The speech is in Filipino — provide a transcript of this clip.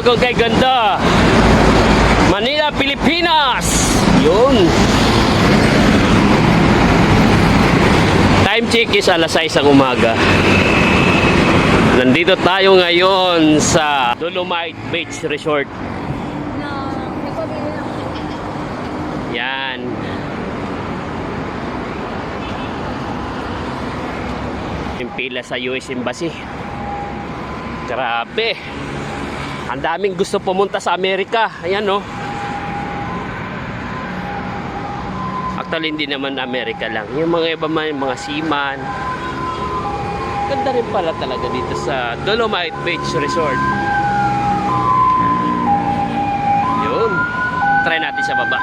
umagang kay ganda. Manila, Pilipinas. Yun. Time check is alas 6 ng umaga. Nandito tayo ngayon sa Dolomite Beach Resort. Yan. Yung pila sa US Embassy. Grabe. Ang daming gusto pumunta sa Amerika. Ayan, no. Actually, hindi naman Amerika lang. Yung mga iba man, mga seaman. Ganda rin pala talaga dito sa Dolomite Beach Resort. Yun. Try natin sa baba.